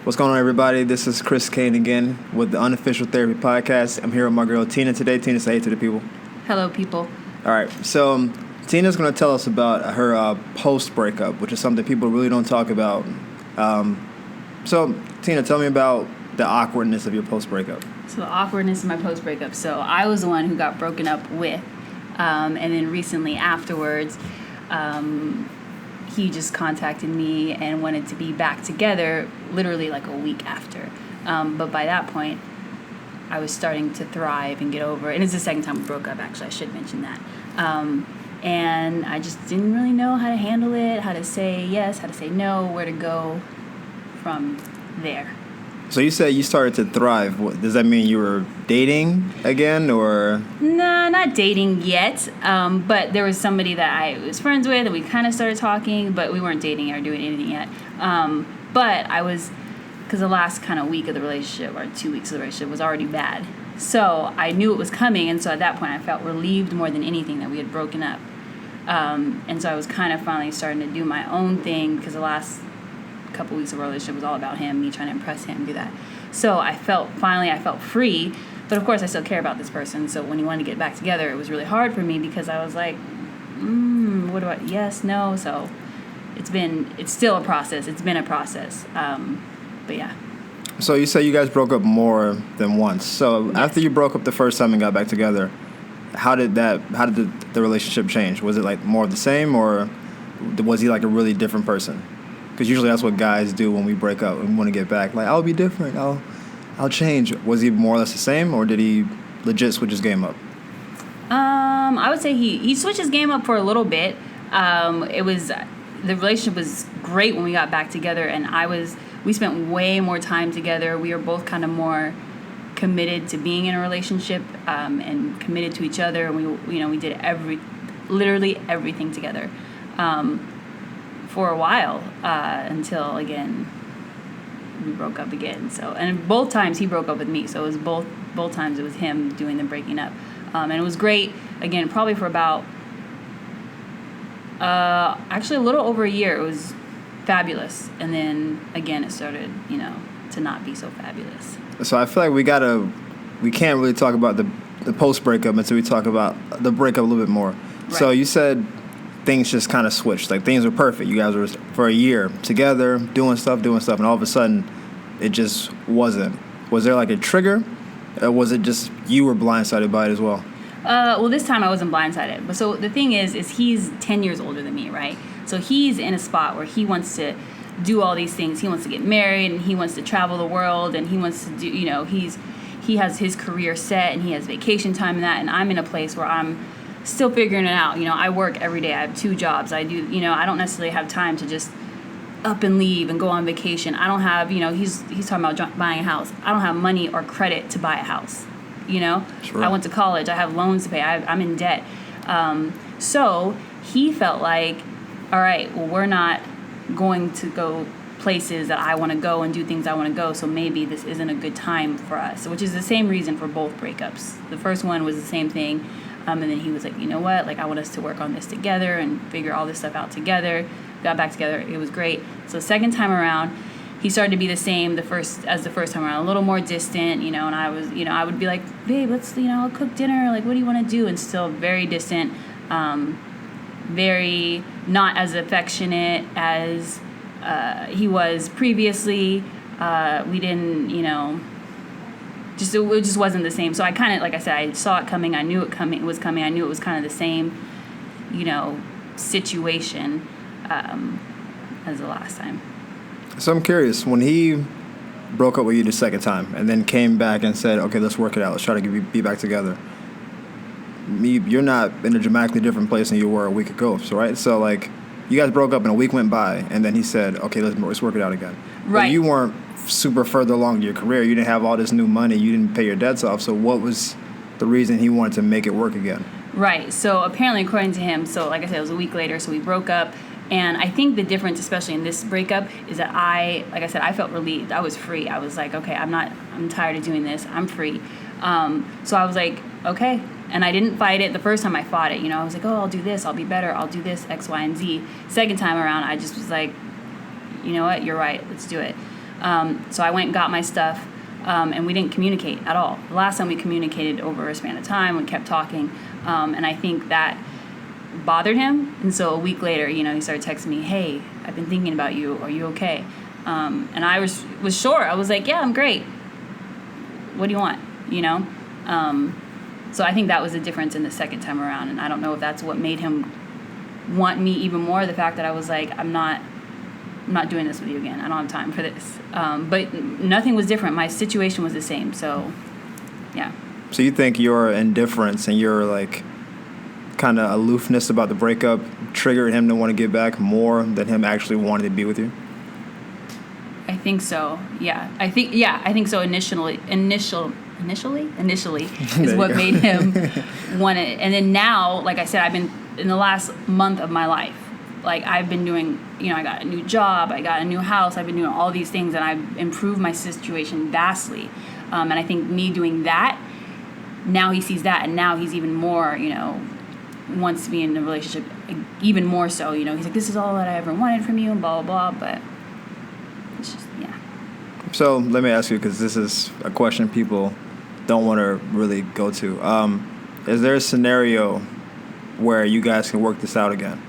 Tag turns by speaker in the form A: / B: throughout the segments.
A: What's going on, everybody? This is Chris Kane again with the Unofficial Therapy Podcast. I'm here with my girl Tina today. Tina, say hey to the people.
B: Hello, people.
A: All right, so Tina's going to tell us about her post-breakup, which is something people really don't talk about. So, Tina, tell me about the awkwardness of your post-breakup.
B: So the awkwardness of my post-breakup. So I was the one who got broken up with, and then recently afterwards, he just contacted me and wanted to be back together literally like a week after. But by that point, I was starting to thrive and get over it. And it's the second time we broke up, actually. I should mention that. And I just didn't really know how to handle it, how to say yes, how to say no, where to go from there.
A: So you said you started to thrive. Does that mean you were dating again, or?
B: Nah, not dating yet. But there was somebody that I was friends with, and we kind of started talking, but we weren't dating or doing anything yet. But I was, because the last kind of week of the relationship, or 2 weeks of the relationship, was already bad. So I knew it was coming, and so at that point I felt relieved more than anything that we had broken up. And so I was kind of finally starting to do my own thing, because the last couple weeks of our relationship was all about him, me trying to impress him, do that. So I felt free, but of course I still care about this person. So when he wanted to get back together, it was really hard for me, because I was like, what do I, yes, no. So it's still a process. It's been a process. But yeah.
A: So you say you guys broke up more than once. So
B: Yes.
A: After you broke up the first time and got back together, how did the relationship change? Was it like more of the same, or was he like a really different person? Because usually that's what guys do when we break up and we want to get back. Like, I'll be different. I'll change. Was he more or less the same, or did he legit switch his game up?
B: I would say he switched his game up for a little bit. The relationship was great when we got back together, and we spent way more time together. We were both kind of more committed to being in a relationship, and committed to each other. And we did literally everything together. For a while, until again we broke up again. So, and both times he broke up with me. So it was both times it was him doing the breaking up, and it was great. Again, probably for about actually a little over a year. It was fabulous, and then again it started to not be so fabulous.
A: So I feel like we can't really talk about the post breakup until we talk about the breakup a little bit more.
B: Right.
A: So you said things just kind of switched. Like, things were perfect. You guys were for a year together, doing stuff, and all of a sudden, it just wasn't. Was there like a trigger, or was it just you were blindsided by it as well?
B: Well, this time I wasn't blindsided. But so the thing is he's 10 years older than me, right? So he's in a spot where he wants to do all these things. He wants to get married, and he wants to travel the world, and he wants to do, he has his career set, and he has vacation time and that, and I'm in a place where I'm still figuring it out. I work every day. I have 2 jobs. I do, I don't necessarily have time to just up and leave and go on vacation. I don't have, he's talking about buying a house. I don't have money or credit to buy a house,
A: Sure.
B: I went to college. I have loans to pay. I'm in debt. So he felt like, all right, well, we're not going to go places that I want to go and do things I want to go, so maybe this isn't a good time for us, which is the same reason for both breakups. The first one was the same thing. And then he was like, you know what? Like, I want us to work on this together and figure all this stuff out together. Got back together. It was great. So the second time around, he started to be the same the first time around, a little more distant, and I was, I would be like, babe, let's, I'll cook dinner. Like, what do you want to do? And still very distant, very not as affectionate as he was previously. We didn't, it just wasn't the same. So I kind of, like I said, I saw it coming. I knew it was coming. I knew it was kind of the same, situation as the last time.
A: So I'm curious, when he broke up with you the second time and then came back and said, okay, let's work it out. Let's try to be back together. You're not in a dramatically different place than you were a week ago, so right? So, like, you guys broke up and a week went by, and then he said, okay, let's work it out again.
B: Right.
A: But you weren't super further along in your career. You didn't have all this new money. You didn't pay your debts off. So what was the reason he wanted to make it work again?
B: Right. So apparently, according to him, so like I said, it was a week later, so we broke up. And I think the difference, especially in this breakup, is that like I said, I felt relieved. I was free. I was like, okay, I'm tired of doing this. I'm free. So I was like, okay. And I didn't fight it. The first time I fought it, I was like, oh, I'll do this. I'll be better. I'll do this, X, Y, and Z. Second time around, I just was like, you know what? You're right. Let's do it. So I went and got my stuff, and we didn't communicate at all. The last time we communicated over a span of time, we kept talking, and I think that bothered him. And so a week later, he started texting me, "Hey, I've been thinking about you. Are you okay?" And I was sure. I was like, "Yeah, I'm great. What do you want?" So I think that was the difference in the second time around, and I don't know if that's what made him want me even more. The fact that I was like, I'm not doing this with you again. I don't have time for this. But nothing was different. My situation was the same. So, yeah.
A: So you think your indifference and your like kind of aloofness about the breakup triggered him to want to get back more than him actually wanting to be with you?
B: I think so. Yeah. I think so. Initially is what made him want it. And then now, like I said, I've been in the last month of my life. Like I've been doing, I got a new job, I got a new house, I've been doing all these things, and I've improved my situation vastly. And I think me doing that, now he sees that, and now he's even more, wants to be in a relationship even more so. He's like, this is all that I ever wanted from you, and blah, blah, blah. But it's just, yeah.
A: So let me ask you, because this is a question people don't want to really go to. Is there a scenario where you guys can work this out again?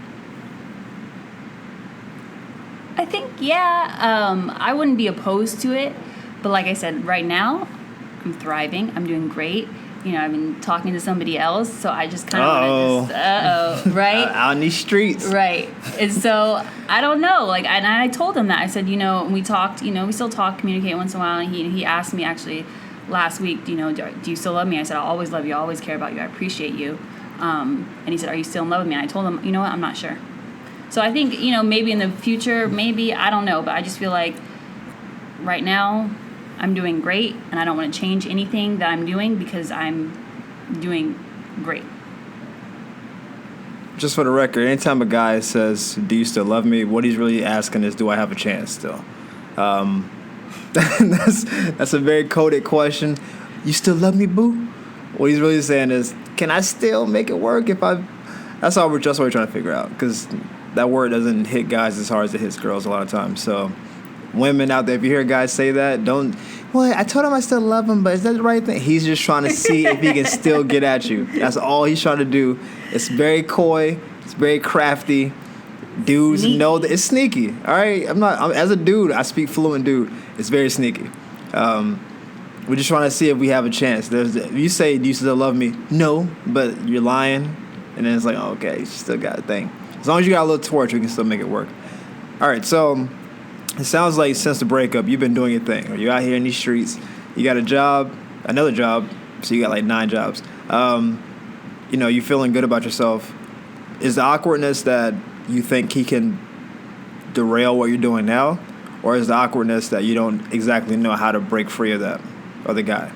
B: I think, yeah. I wouldn't be opposed to it. But like I said, right now, I'm thriving. I'm doing great. I've been talking to somebody else, so I just kind of want to just, right?
A: Out in these streets.
B: Right. And so, I don't know. Like, and I told him that. I said, we talked, we still talk, communicate once in a while. And he asked me, actually, last week, do you still love me? I said, I'll always love you. I'll always care about you. I appreciate you. And he said, are you still in love with me? And I told him, you know what? I'm not sure. So I think, maybe in the future, maybe, I don't know. But I just feel like right now, I'm doing great, and I don't want to change anything that I'm doing because I'm doing great.
A: Just for the record, anytime a guy says, do you still love me, what he's really asking is, do I have a chance still? That's a very coded question. You still love me, boo? What he's really saying is, can I still make it work if I... That's all we're trying to figure out, because that word doesn't hit guys as hard as it hits girls a lot of times. So... women out there, if you hear guys say that, I told him I still love him, but is that the right thing? He's just trying to see if he can still get at you. That's all he's trying to do. It's very coy. It's very crafty. Dudes know that it's sneaky. All right? As a dude, I speak fluent dude. It's very sneaky. We're just trying to see if we have a chance. You say, do you still love me? No, but you're lying. And then it's like, oh, okay, you still got a thing. As long as you got a little torch, we can still make it work. All right, so... it sounds like since the breakup, you've been doing your thing. You're out here in these streets. You got a job, another job, so you got like 9 jobs. You're feeling good about yourself. Is the awkwardness that you think he can derail what you're doing now? Or is the awkwardness that you don't exactly know how to break free of that other guy?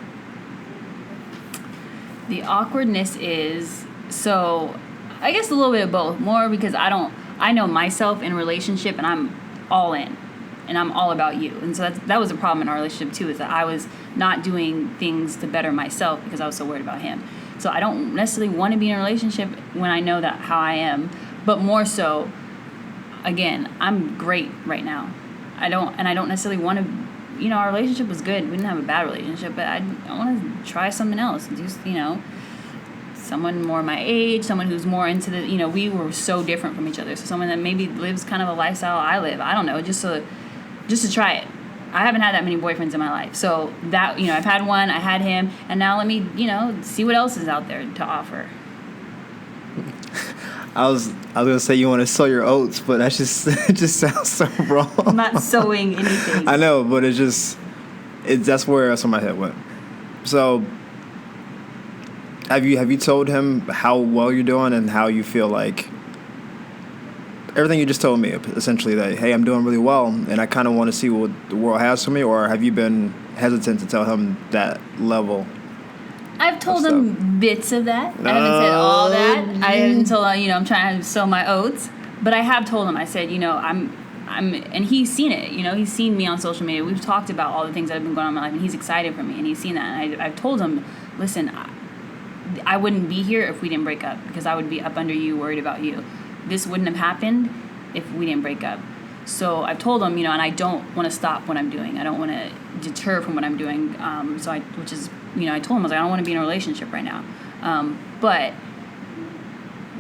B: The awkwardness is, so I guess a little bit of both. More because I know myself in a relationship, and I'm all in. And I'm all about you. And so that was a problem in our relationship, too, is that I was not doing things to better myself because I was so worried about him. So I don't necessarily want to be in a relationship when I know that how I am. But more so, again, I'm great right now. I don't necessarily want to, our relationship was good. We didn't have a bad relationship, but I want to try something else. Just, someone more my age, someone who's more into the, we were so different from each other. So someone that maybe lives kind of a lifestyle I live. I don't know, just to try it. I haven't had that many boyfriends in my life. So that, I've had one, I had him, and now let me, see what else is out there to offer.
A: I was gonna say you want to sow your oats, but it just sounds so wrong.
B: I'm not sowing anything.
A: I know, but that's where my head went. So have you told him how well you're doing and how you feel like everything you just told me, essentially, that, hey, I'm doing really well, and I kind of want to see what the world has for me, or have you been hesitant to tell him that level?
B: I've told him bits of that. I haven't said all that. I haven't told him, I'm trying to sow my oats, but I have told him, I said, I'm, and he's seen it, he's seen me on social media. We've talked about all the things that have been going on in my life, and he's excited for me, and he's seen that, and I've told him, listen, I wouldn't be here if we didn't break up, because I would be up under you, worried about you. This wouldn't have happened if we didn't break up. So I've told him, and I don't want to stop what I'm doing. I don't want to deter from what I'm doing. I told him, I was like, I don't want to be in a relationship right now. But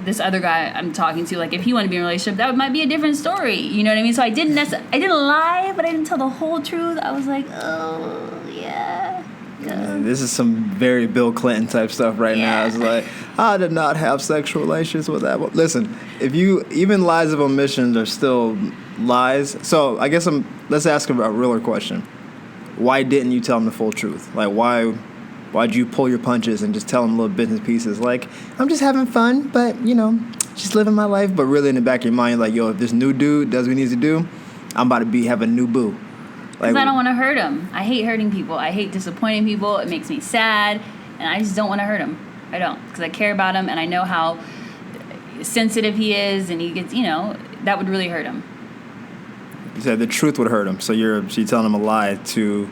B: this other guy I'm talking to, like, if he wanted to be in a relationship, that might be a different story. You know what I mean? So I didn't lie, but I didn't tell the whole truth. I was like, oh, yeah.
A: This is some very Bill Clinton type stuff right now. It's like, I did not have sexual relations with that. Listen, even lies of omissions are still lies. So I guess let's ask a realer question. Why didn't you tell him the full truth? Like, why'd you pull your punches and just tell him little bits and pieces? Like, I'm just having fun, but, just living my life. But really in the back of your mind, you're like, yo, if this new dude does what he needs to do, I'm about to have a new boo.
B: Because I don't want to hurt him. I hate hurting people. I hate disappointing people. It makes me sad, and I just don't want to hurt him. I don't, because I care about him, and I know how sensitive he is, and he gets, that would really hurt him.
A: You said the truth would hurt him, so you're telling him a lie to...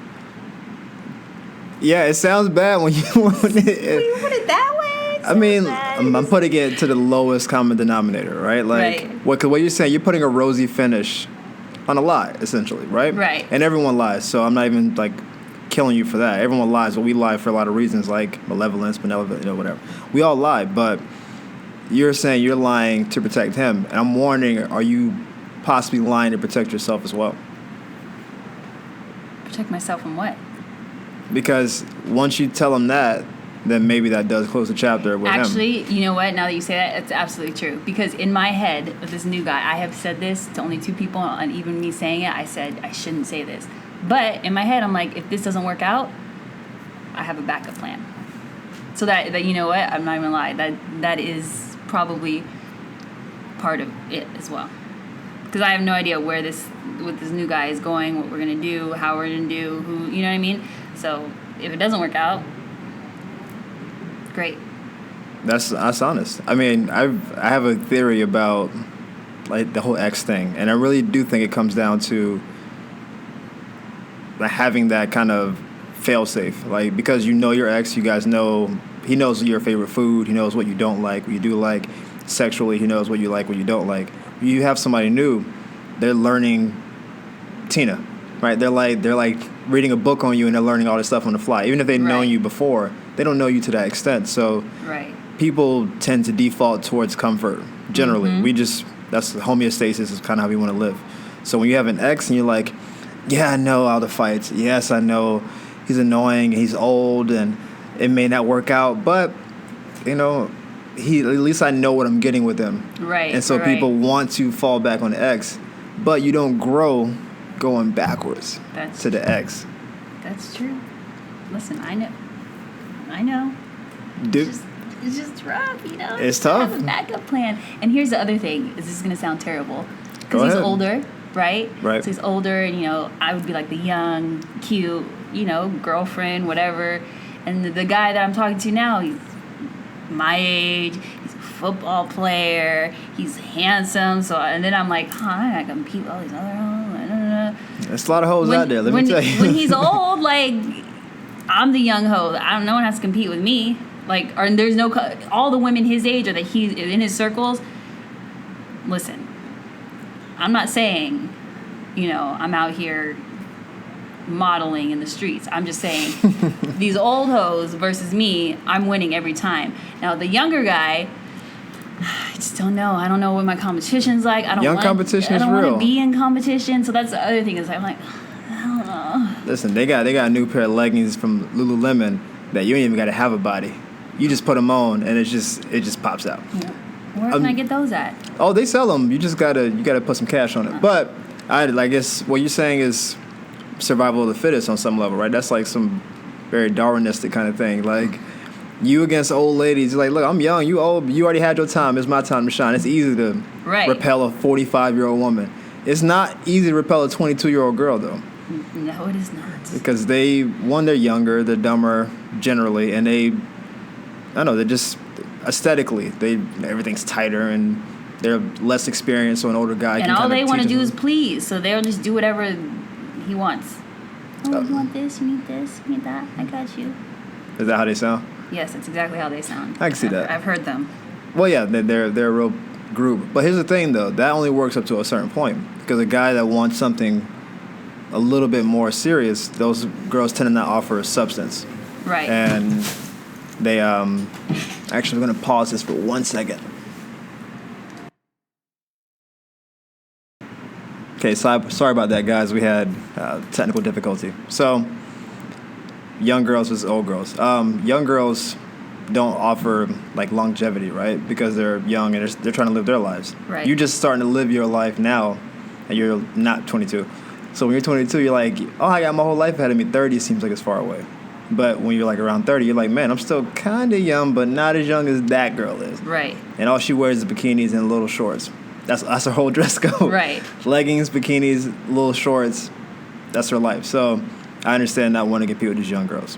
A: Yeah, it sounds bad when you put
B: it that way.
A: I mean, I'm putting it to the lowest common denominator, right? Like,
B: right.
A: What you're saying, you're putting a rosy finish on a lie, essentially, right?
B: Right.
A: And everyone lies, so I'm not even, like, killing you for that. Everyone lies, but we lie for a lot of reasons, like malevolence, benevolence, whatever. We all lie, but you're saying you're lying to protect him. And I'm wondering, are you possibly lying to protect yourself as well?
B: Protect myself from what?
A: Because once you tell him that, then maybe that does close the chapter with him.
B: Actually, you know what? Now that you say that, it's absolutely true. Because in my head, with this new guy, I have said this to only 2 people, and even me saying it, I said I shouldn't say this. But in my head, I'm like, if this doesn't work out, I have a backup plan. So that you know what? I'm not even gonna lie. That is probably part of it as well. Because I have no idea where this new guy is going, what we're gonna do, how we're gonna do, who, you know what I mean? So if it doesn't work out, great.
A: That's honest. I mean, I have a theory about, like, the whole ex thing, and I really do think it comes down to, like, having that kind of fail-safe. Like, because you know your ex, you guys know, he knows your favorite food, he knows what you don't like, what you do like. Sexually, he knows what you like, what you don't like. You have somebody new, they're learning Tina, right? They're like reading a book on you, and they're learning all this stuff on the fly. Even if they've known you before, they don't know you to that extent. So people tend to default towards comfort, generally. Mm-hmm. That's homeostasis is kind of how we want to live. So when you have an ex and you're like, yeah, I know all the fights. Yes, I know he's annoying, he's old, and it may not work out, but, at least I know what I'm getting with him.
B: Right.
A: And so people want to fall back on the ex, but you don't grow going backwards to the ex.
B: That's true. Listen, I know.
A: Dude,
B: it's just rough,
A: It's tough.
B: Have a backup plan. And here's the other thing. This is going to sound terrible.
A: Go
B: Because he's
A: ahead.
B: older, right?
A: Right.
B: So he's older, and, I would be like the young, cute, girlfriend, whatever. And the guy that I'm talking to now, he's my age, he's a football player, he's handsome, and then I'm like, I gotta compete with all these other hoes.
A: There's a lot of hoes out there, let me tell you.
B: When he's old, like, I'm the young hoe. No one has to compete with me. Like, or there's no, all the women his age or that he's in his circles, listen, I'm not saying, I'm out here modeling in the streets. I'm just saying these old hoes versus me, I'm winning every time. Now the younger guy, I just don't know. I don't know what my competition's like. I don't want to be in competition. So that's the other thing is I'm like, I don't know.
A: Listen, they got a new pair of leggings from Lululemon that you ain't even got to have a body. You just put them on and it just pops out.
B: Yeah. Where can I get those at?
A: Oh, they sell them. You gotta put some cash on it. But I guess what you're saying is survival of the fittest on some level, right? That's like some very Darwinistic kind of thing. Like, you against old ladies, like, look, I'm young, you old, you already had your time, it's my time to shine. It's easy to repel a 45-year-old woman. It's not easy to repel a 22-year-old girl, though.
B: No, it is not.
A: Because they're younger, they're dumber, generally, and they're just, aesthetically, everyththing's tighter, and they're less experienced, so an older guy can.
B: And all they want to do is please, so they'll just do whatever he wants. Oh, you want this? You need this? You need that? I got you.
A: Is that how they sound?
B: Yes, that's exactly how they sound.
A: I can see that.
B: I've heard them.
A: Well, yeah, they're real group. But here's the thing, though. That only works up to a certain point. Because a guy that wants something a little bit more serious, those girls tend to not offer substance.
B: Right.
A: And they, actually, we're going to pause this for 1 second. Okay, sorry about that, guys. We had technical difficulty. So, young girls versus old girls. Young girls don't offer like longevity, right? Because they're young and they're trying to live their lives.
B: Right.
A: You're just starting to live your life now, and you're not 22. So when you're 22, you're like, oh, I got my whole life ahead of me. 30 seems like it's far away. But when you're like around 30, you're like, man, I'm still kind of young, but not as young as that girl is.
B: Right.
A: And all she wears is bikinis and little shorts. That's her whole dress code.
B: Right.
A: Leggings, bikinis, little shorts. That's her life. So I understand not wanting to compete with these young girls.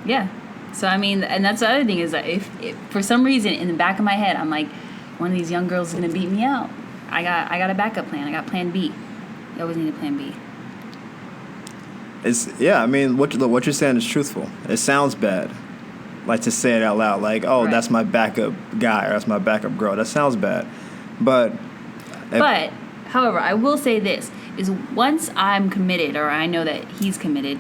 B: Yeah. So, I mean, and that's the other thing is that if for some reason in the back of my head, I'm like, one of these young girls is going to beat me out. I got a backup plan. I got plan B. You always need a plan B.
A: I mean, what you're saying is truthful. It sounds bad. Like to say it out loud, like, oh,
B: Right.
A: That's my backup guy or that's my backup girl. That sounds bad. But,
B: however, I will say this, is once I'm committed or I know that he's committed,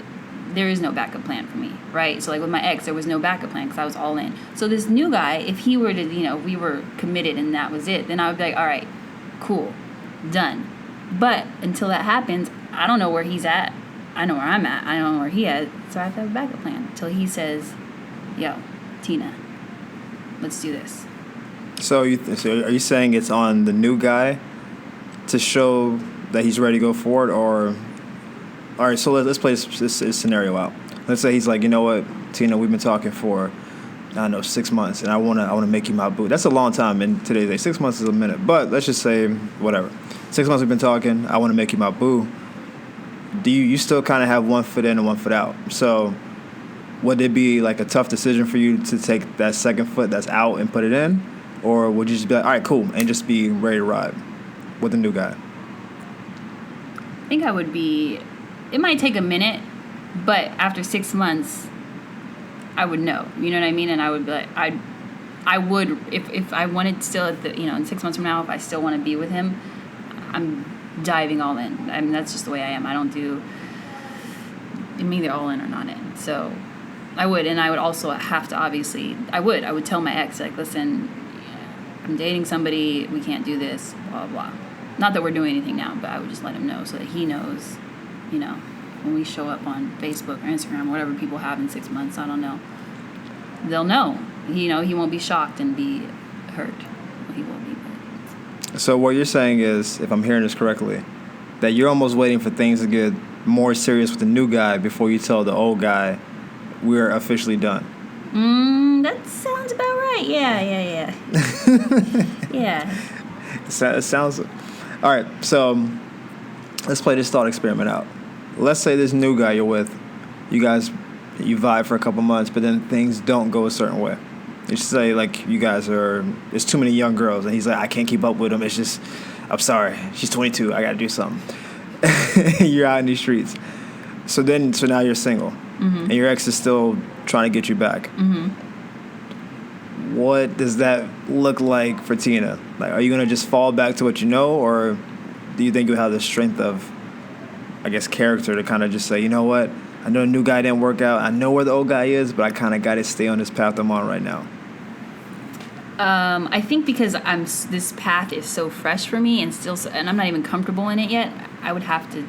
B: there is no backup plan for me, right? So, like with my ex, there was no backup plan because I was all in. So this new guy, if he were to, we were committed and that was it, then I would be like, all right, cool, done. But until that happens, I don't know where he's at. I know where I'm at. I don't know where he is. So I have to have a backup plan until he says, yo, Tina, let's do this.
A: So are you saying it's on the new guy to show that he's ready to go forward, or all right? So let's play this scenario out. Let's say he's like, you know what, Tina, we've been talking for I don't know 6 months, and I wanna make you my boo. That's a long time in today's day. 6 months is a minute, but let's just say whatever. 6 months we've been talking. I want to make you my boo. Do you still kind of have 1 foot in and 1 foot out? So would it be like a tough decision for you to take that second foot that's out and put it in? Or would you just be like, all right, cool, and just be ready to ride with the new guy?
B: I think I would be, it might take a minute, but after 6 months, I would know. You know what I mean? And I would be like, I would, if I wanted still at the, in 6 months from now, if I still want to be with him, I'm diving all in. I mean, that's just the way I am. I don't do, I'm either all in or not in. So I would, and I would also have to obviously, I would tell my ex, like, listen, I'm dating somebody, we can't do this, blah, blah, blah. Not that we're doing anything now, but I would just let him know so that he knows, when we show up on Facebook or Instagram, whatever people have in 6 months, I don't know. They'll know. He won't be shocked and be hurt. Well, he will be. But.
A: So what you're saying is, if I'm hearing this correctly, that you're almost waiting for things to get more serious with the new guy before you tell the old guy, we're officially done.
B: That sounds about right. Yeah. Yeah.
A: It sounds... All right, so let's play this thought experiment out. Let's say this new guy you're with, you vibe for a couple months, but then things don't go a certain way. You say, like, there's too many young girls, and he's like, I can't keep up with them. It's just, I'm sorry. She's 22. I got to do something. You're out in these streets. So now you're single, and your ex is still trying to get you back.
B: Mm-hmm.
A: What does that look like for Tina? Like, are you going to just fall back to what you know, or do you think you'll have the strength of, I guess, character to kind of just say, you know what? I know the new guy didn't work out. I know where the old guy is, but I kind of got to stay on this path I'm on right now.
B: I think because this path is so fresh for me and I'm not even comfortable in it yet, I would have to,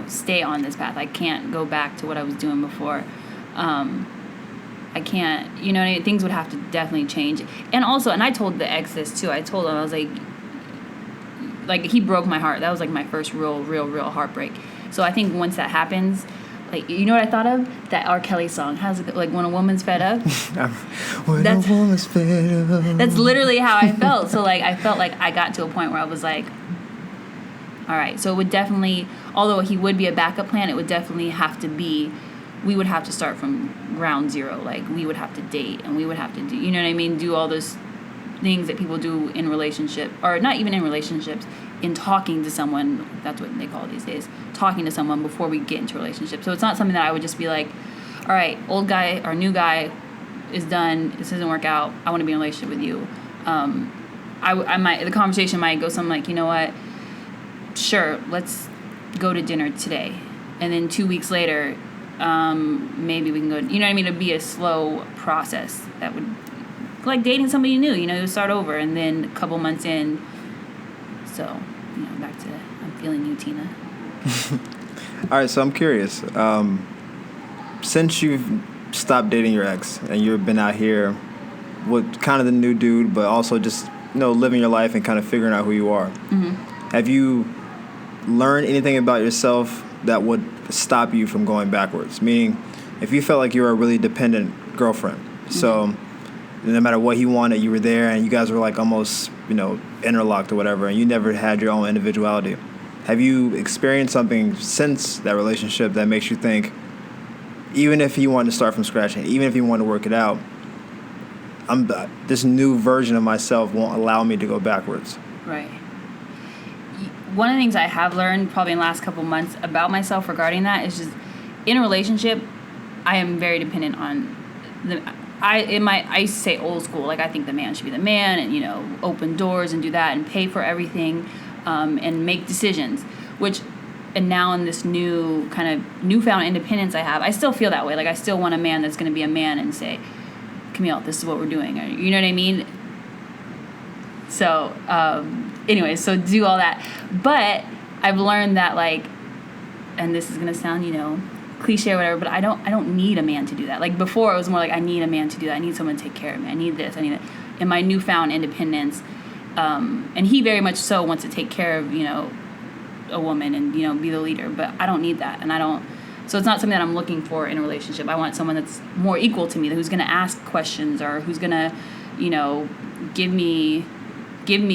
B: stay on this path. I can't go back to what I was doing before. I can't, things would have to definitely change. And also, and I told the ex this too. I told him, I was like he broke my heart. That was like my first real heartbreak. So I think once that happens, like, you know what I thought of? That R. Kelly song. How's it, like, when a woman's fed up?
A: When a woman's fed up.
B: That's literally how I felt. So, like, I felt like I got to a point where I was like, all right. So it would definitely, although he would be a backup plan, it would definitely have to be, we would have to start from ground zero. Like, we would have to date, and we would have to do, you know what I mean? Do all those things that people do in relationship, or not even in relationships, in talking to someone. That's what they call it these days, talking to someone before we get into a relationship. So it's not something that I would just be like, all right, old guy or new guy is done, this doesn't work out, I want to be in a relationship with you. the conversation might go something like, you know what, sure, let's go to dinner today, and then 2 weeks later, maybe we can go. You know what I mean? It'd be a slow process that would, like dating somebody new. You know, you start over, and then a couple months in. So, back to I'm feeling you, Tina.
A: All right, so I'm curious. Since you've stopped dating your ex and you've been out here with kind of the new dude, but also just living your life and kind of figuring out who you are, have you learned anything about yourself that would stop you from going backwards? Meaning, if you felt like you were a really dependent girlfriend, so no matter what he wanted, you were there, and you guys were like almost interlocked or whatever, and you never had your own individuality. Have you experienced something since that relationship that makes you think, even if you wanted to start from scratch, and even if you wanted to work it out, this new version of myself won't allow me to go backwards?
B: Right. One of the things I have learned probably in the last couple months about myself regarding that is just in a relationship, I am very dependent on I used to say old school, like I think the man should be the man and open doors and do that and pay for everything, and make decisions, and now in this new kind of newfound independence I have, I still feel that way. Like I still want a man that's going to be a man and say, Camille, this is what we're doing, or you know what I mean? So anyway, so do all that, but I've learned that, like, and this is going to sound cliche or whatever, but I don't need a man to do that. Like before, it was more like I need a man to do that. I need someone to take care of me. I need this. I need that. In my newfound independence, and he very much so wants to take care of a woman and be the leader. But I don't need that, and I don't. So it's not something that I'm looking for in a relationship. I want someone that's more equal to me, who's going to ask questions, or who's going to give me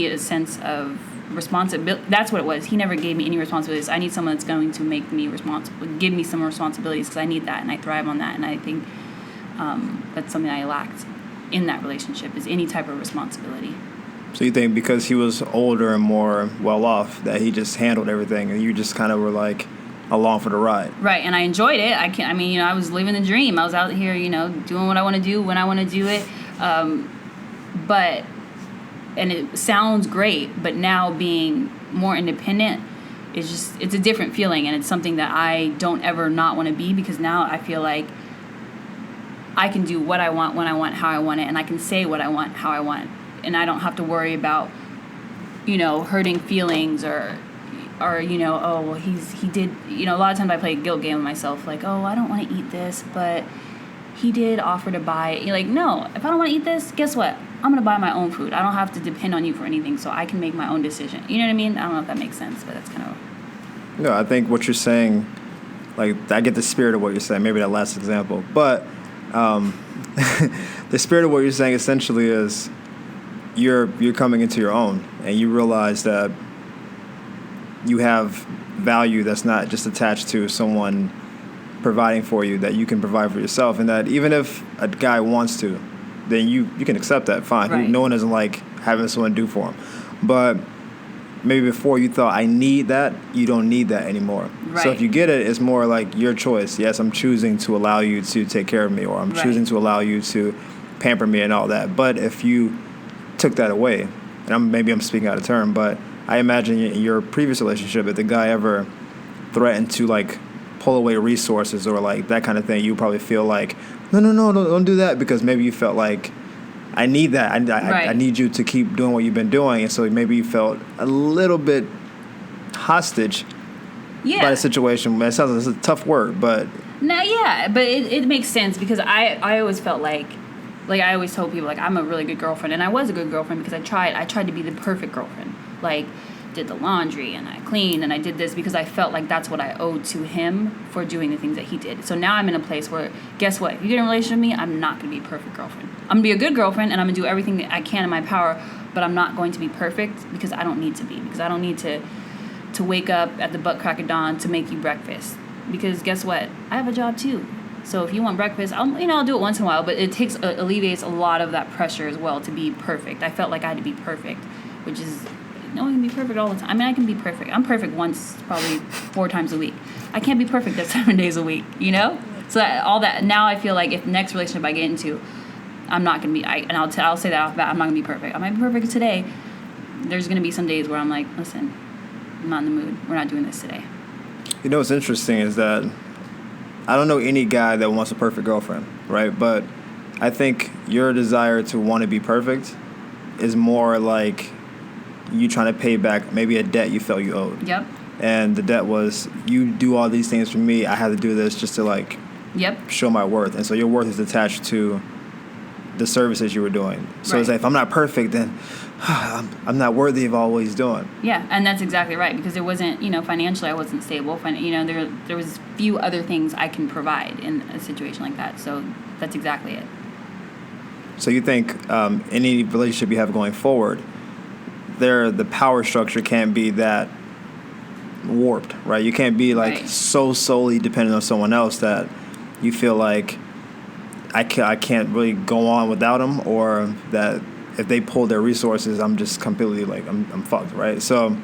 B: a sense of responsibility. That's what it was. He never gave me any responsibilities. I need someone that's going to make me responsible, give me some responsibilities, because I need that and I thrive on that. And I think that's something I lacked in that relationship, is any type of responsibility.
A: So you think because he was older and more well off that he just handled everything, and you just kind of were like along for the ride? Right.
B: And I enjoyed it. I was living the dream. I was out here doing what I want to do when I want to do it, and it sounds great, but now being more independent it's a different feeling, and it's something that I don't ever not want to be, because now I feel like I can do what I want, when I want, how I want it, and I can say what I want, how I want, and I don't have to worry about hurting feelings or oh, well, he did, a lot of times I play a guilt game with myself, like, oh, I don't want to eat this, but he did offer to buy it. You're like, no, if I don't want to eat this, guess what? I'm going to buy my own food. I don't have to depend on you for anything, so I can make my own decision. You know what I mean? I don't know if that makes sense, but that's kind of...
A: No, I think what you're saying, like, I get the spirit of what you're saying, maybe that last example, but the spirit of what you're saying essentially is you're coming into your own, and you realize that you have value that's not just attached to someone providing for you, that you can provide for yourself, and that even if a guy wants to, then you can accept that, fine.
B: Right.
A: No one doesn't like having someone do for him. But maybe before you thought, I need that, you don't need that anymore.
B: Right.
A: So if you get it, it's more like your choice. Yes, I'm choosing to allow you to take care of me, or I'm choosing to allow you to pamper me and all that. But if you took that away, and maybe I'm speaking out of turn, but I imagine in your previous relationship, if the guy ever threatened to like pull away resources or like that kind of thing, you probably feel like, no, don't do that, because maybe you felt like, I need that. I need you to keep doing what you've been doing. And so maybe you felt a little bit hostage by the situation. It sounds like it's a tough word, but...
B: No, yeah, but it makes sense, because I always felt like I always told people, like, I'm a really good girlfriend. And I was a good girlfriend because I tried to be the perfect girlfriend. Like, did the laundry and I cleaned and I did this because I felt like that's what I owed to him for doing the things that he did. So now I'm in a place where, guess what? If you get in a relationship with me, I'm not going to be a perfect girlfriend. I'm going to be a good girlfriend, and I'm going to do everything that I can in my power, but I'm not going to be perfect, because I don't need to be. Because I don't need to wake up at the butt crack of dawn to make you breakfast. Because guess what? I have a job too. So if you want breakfast, I'll do it once in a while, but it alleviates a lot of that pressure as well to be perfect. I felt like I had to be perfect, which is... No one can be perfect all the time. I mean, I can be perfect. I'm perfect once, probably 4 times a week. I can't be perfect at 7 days a week, So all that, now I feel like if the next relationship I get into, I'm not going to be, and I'll say that off the bat, I'm not going to be perfect. I might be perfect today, there's going to be some days where I'm like, listen, I'm not in the mood. We're not doing this today.
A: You know what's interesting is that I don't know any guy that wants a perfect girlfriend, right? But I think your desire to want to be perfect is more like you trying to pay back maybe a debt you felt you owed.
B: Yep.
A: And the debt was, you do all these things for me, I have to do this just to like show my worth. And so your worth is attached to the services you were doing. So it's like, if I'm not perfect, then I'm not worthy of all he's doing.
B: Yeah, and that's exactly right, because there wasn't, financially I wasn't stable. There was few other things I can provide in a situation like that. So that's exactly it. So
A: you think any relationship you have going forward, the power structure can't be that warped, right? You can't be like so solely dependent on someone else that you feel like I can't really go on without them, or that if they pull their resources, I'm just completely like I'm fucked, right? So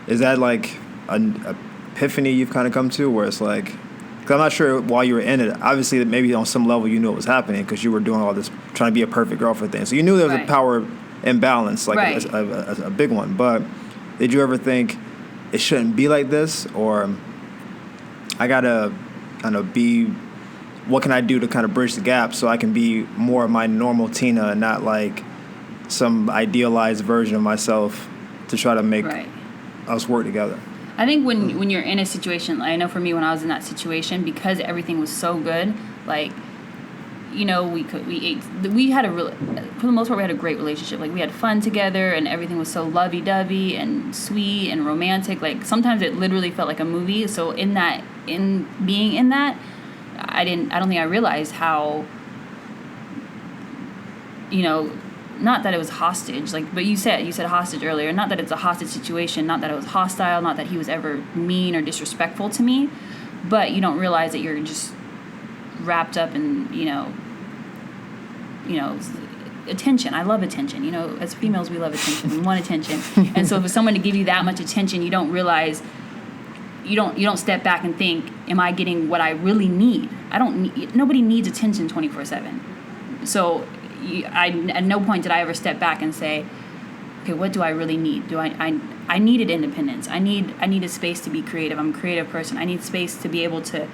A: is that like an epiphany you've kind of come to, where it's like, because I'm not sure while you were in it, obviously maybe on some level you knew what was happening because you were doing all this trying to be a perfect girlfriend thing, so you knew there was a power imbalance, like a big one. But did you ever think it shouldn't be like this, or I gotta be, what can I do to kind of bridge the gap so I can be more of my normal Tina and not like some idealized version of myself to try to make us work together?
B: I think when you're in a situation, I know for me when I was in that situation, because everything was so good, like, we had for the most part, we had a great relationship. Like, we had fun together and everything was so lovey-dovey and sweet and romantic. Like, sometimes it literally felt like a movie. So in being in that, I don't think I realized how, not that it was hostage, like, but you said hostage earlier, not that it's a hostage situation, not that it was hostile, not that he was ever mean or disrespectful to me, but you don't realize that you're just wrapped up in, attention. I love attention. As females, we love attention. We want attention. And so for someone to give you that much attention, you don't realize, you don't step back and think, am I getting what I really need? Nobody needs attention 24/7. So at no point did I ever step back and say, okay, what do I really need? I needed independence. I needed space to be creative. I'm a creative person. I need space to be able to,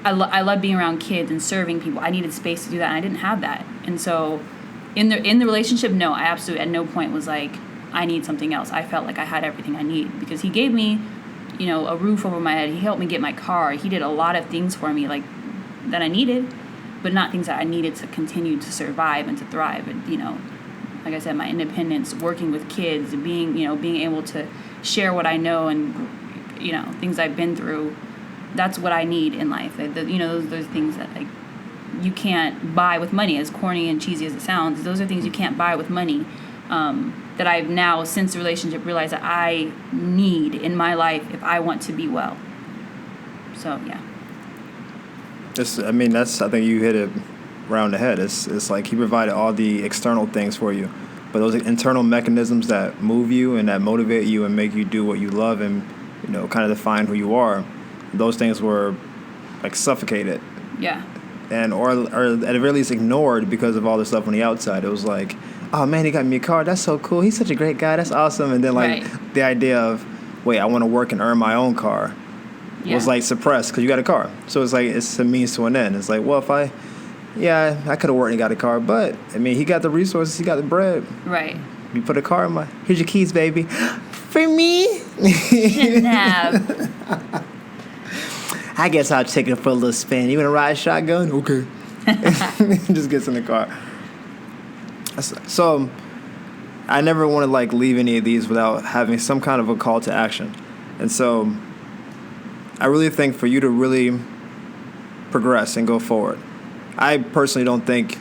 B: I love being around kids and serving people. I needed space to do that, and I didn't have that. And so in the relationship, no, I absolutely at no point was like, I need something else. I felt like I had everything I need because he gave me, a roof over my head. He helped me get my car. He did a lot of things for me, like, that I needed, but not things that I needed to continue to survive and to thrive. And, like I said, my independence, working with kids, being able to share what I know and, things I've been through, that's what I need in life. Those things that, like, you can't buy with money, as corny and cheesy as it sounds. Those are things you can't buy with money, that I've now, since the relationship, realized that I need in my life if I want to be well. So, yeah.
A: I think you hit it around the head. It's like he provided all the external things for you, but those internal mechanisms that move you and that motivate you and make you do what you love and, kind of define who you are, those things were like suffocated.
B: Yeah.
A: And or at the very least ignored because of all the stuff on the outside. It was like, oh man, he got me a car. That's so cool. He's such a great guy. That's awesome. And then the idea of, wait, I want to work and earn my own car was like suppressed because you got a car. So it's like it's a means to an end. It's like, well, I could have worked and got a car, but he got the resources, he got the bread.
B: Right.
A: You put a car in here's your keys, baby. For me?
B: Shouldn't have.
A: I guess I'll take it for a little spin. You want to ride shotgun? Okay. Just gets in the car. So I never want to leave any of these without having some kind of a call to action. And so I really think for you to really progress and go forward, I personally don't think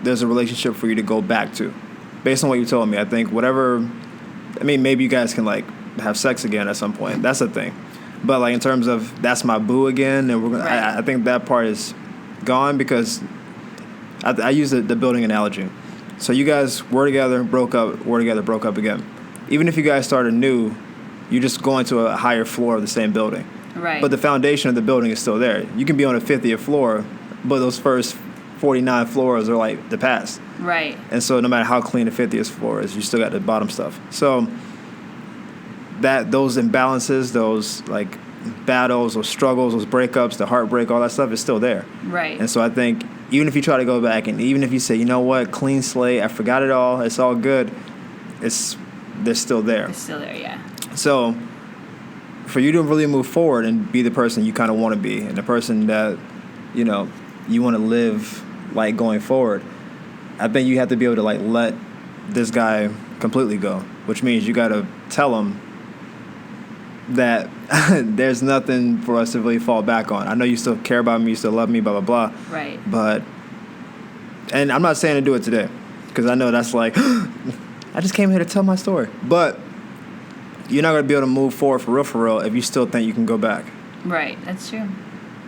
A: there's a relationship for you to go back to. Based on what you told me, I think maybe you guys can have sex again at some point. That's a thing. But in terms of that's my boo again, and we're gonna, I think that part is gone because I use the building analogy. So you guys were together, broke up, were together, broke up again. Even if you guys started new, you're just going to a higher floor of the same building.
B: Right.
A: But the foundation of the building is still there. You can be on a 50th floor, but those first 49 floors are like the past.
B: Right.
A: And so no matter how clean the 50th floor is, you still got the bottom stuff. So those imbalances, those like battles, those struggles, those breakups, the heartbreak, all that stuff is still there.
B: Right.
A: And so I think even if you try to go back and even if you say, you know what, clean slate, I forgot it all, it's all good, they're still there.
B: It's still there, yeah.
A: So for you to really move forward and be the person you kind of want to be and the person that, you know, you want to live like going forward, I think you have to be able to like let this guy completely go, which means you got to tell him that there's nothing for us to really fall back on. I know you still care about me, you still love me, blah, blah, blah.
B: Right.
A: But, and I'm not saying to do it today, because I know that's like, I just came here to tell my story. But you're not going to be able to move forward for real, if you still think you can go back.
B: Right, that's true.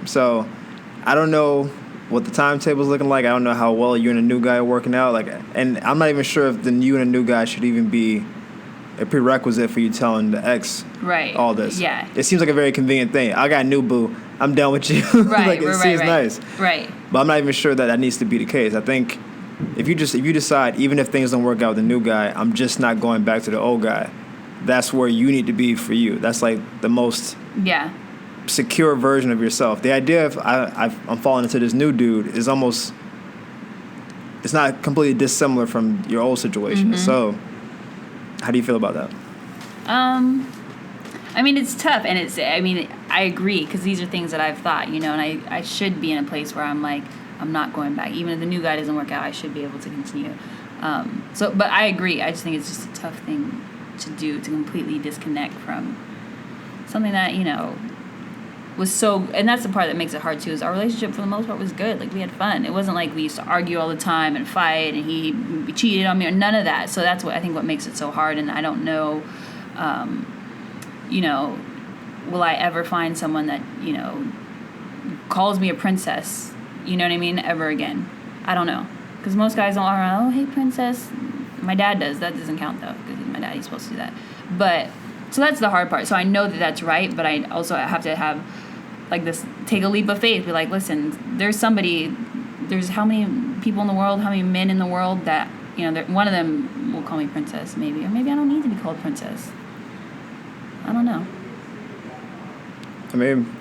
A: So, I don't know what the timetable's looking like. I don't know how well you and a new guy are working out. Like, and I'm not even sure if you and a new guy should even be a prerequisite for you telling the ex all this.
B: Yeah.
A: It seems like a very convenient thing. I got a new boo. I'm done with you.
B: Right.
A: Like, it seems
B: right.
A: nice.
B: Right.
A: But I'm not even sure that needs to be the case. I think if you decide, even if things don't work out with the new guy, I'm just not going back to the old guy. That's where you need to be for you. That's like the most secure version of yourself. The idea of I'm falling into this new dude is almost, it's not completely dissimilar from your old situation. Mm-hmm. So how do you feel about that?
B: I mean, it's tough, and I agree, because these are things that I've thought, you know, and I should be in a place where I'm like, I'm not going back. Even if the new guy doesn't work out, I should be able to continue. But I agree. I just think it's just a tough thing to do, to completely disconnect from something that, you know, was so, and that's the part that makes it hard too, is our relationship for the most part was good. Like, we had fun. It wasn't like we used to argue all the time and fight and he cheated on me or none of that. So that's what makes it so hard. And I don't know, you know, will I ever find someone that, you know, calls me a princess, you know what I mean, ever again? I don't know. Because most guys don't are, oh, hey, princess. My dad does. That doesn't count, though, because my dad, he's supposed to do that. But, so that's the hard part. So I know that that's right, but I also have to have, like, this, take a leap of faith. Be like, listen, there's how many people in the world, how many men in the world that, you know, one of them will call me princess, maybe. Or maybe I don't need to be called princess. I don't know.
A: I mean,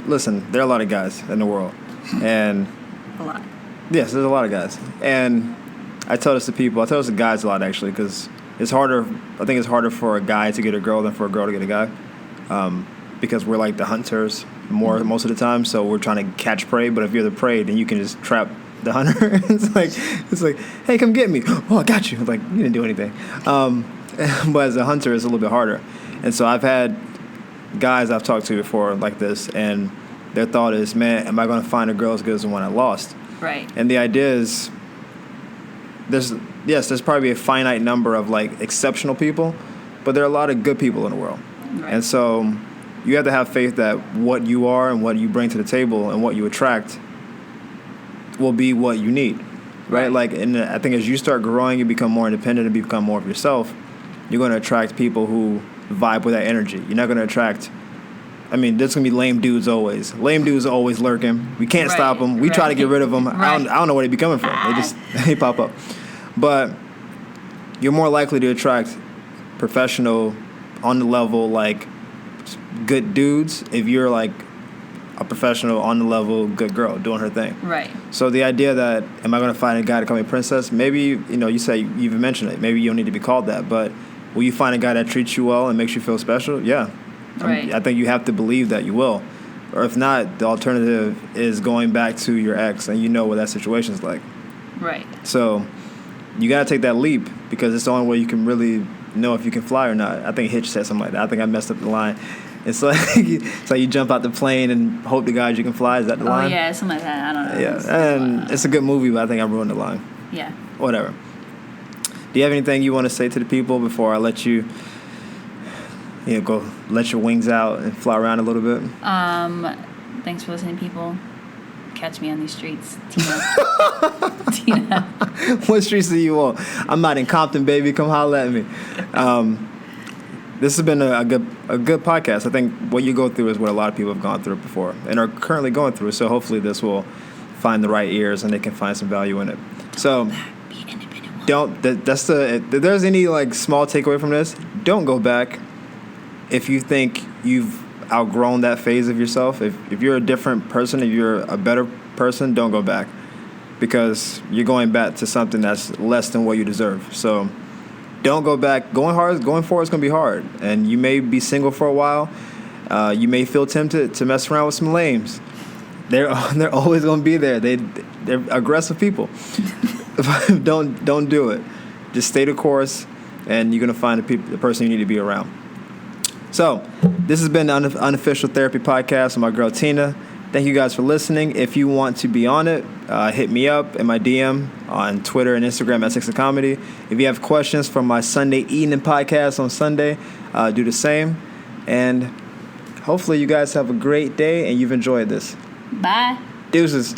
A: listen, there are a lot of guys in the world. And
B: a lot.
A: Yes, there's a lot of guys. And I tell this to people. I tell this to guys a lot, actually, because I think it's harder for a guy to get a girl than for a girl to get a guy. Because we're like the hunters most of the time, so we're trying to catch prey. But if you're the prey, then you can just trap the hunter. it's like, hey, come get me. Oh, I got you. Like, you didn't do anything. But as a hunter, it's a little bit harder. And so I've had guys I've talked to before like this, and their thought is, man, am I going to find a girl as good as the one I lost?
B: Right.
A: And the idea is, there's probably a finite number of like exceptional people, but there are a lot of good people in the world. Right. And so you have to have faith that what you are and what you bring to the table and what you attract will be what you need, right? Like, and I think as you start growing, you become more independent and become more of yourself, you're going to attract people who vibe with that energy. You're not going to attract, I mean, there's going to be lame dudes always. Lame dudes are always lurking. We can't stop them. We try to get rid of them. I don't know where they be coming from. They pop up. But you're more likely to attract professional, on the level, like, good dudes if you're like a professional, on the level, good girl doing her thing. Right. So the idea that, am I going to find a guy to call me princess? Maybe, you know, you say, you even mentioned it. Maybe you don't need to be called that. But will you find a guy that treats you well and makes you feel special? Yeah. Right. I think you have to believe that you will. Or if not, the alternative is going back to your ex, and you know what that situation's like. Right. So you got to take that leap, because it's the only way you can really know if you can fly or not. I think Hitch said something like that. I think I messed up the line. It's like, you jump out the plane and hope to God you can fly. Is that the line? Oh, yeah, something like that. I don't know. Yeah, and it's a good movie, but I think I ruined the line. Yeah. Whatever. Do you have anything you want to say to the people before I let you, go let your wings out and fly around a little bit?
B: Thanks for listening, people. Catch me on these streets, Tina.
A: What streets do you want? I'm not in Compton, baby. Come holler at me. This has been a good podcast. I think what you go through is what a lot of people have gone through before and are currently going through. So hopefully this will find the right ears and they can find some value in it. So
B: Be an independent woman.
A: if there's any like small takeaway from this, don't go back if you think you've outgrown that phase of yourself. If you're a different person, if you're a better person, don't go back, because you're going back to something that's less than what you deserve. So don't go back. Going forward is going to be hard, and you may be single for a while. You may feel tempted to mess around with some lames. They're always going to be there. They're aggressive people. Don't do it. Just stay the course, and you're going to find the person you need to be around. So this has been the Unofficial Therapy Podcast with my girl Tina. Thank you guys for listening. If you want to be on it, hit me up in my DM on Twitter and Instagram at 6 of Comedy. If you have questions for my Sunday evening podcast on Sunday, do the same. And hopefully you guys have a great day and you've enjoyed this.
B: Bye.
A: Deuces.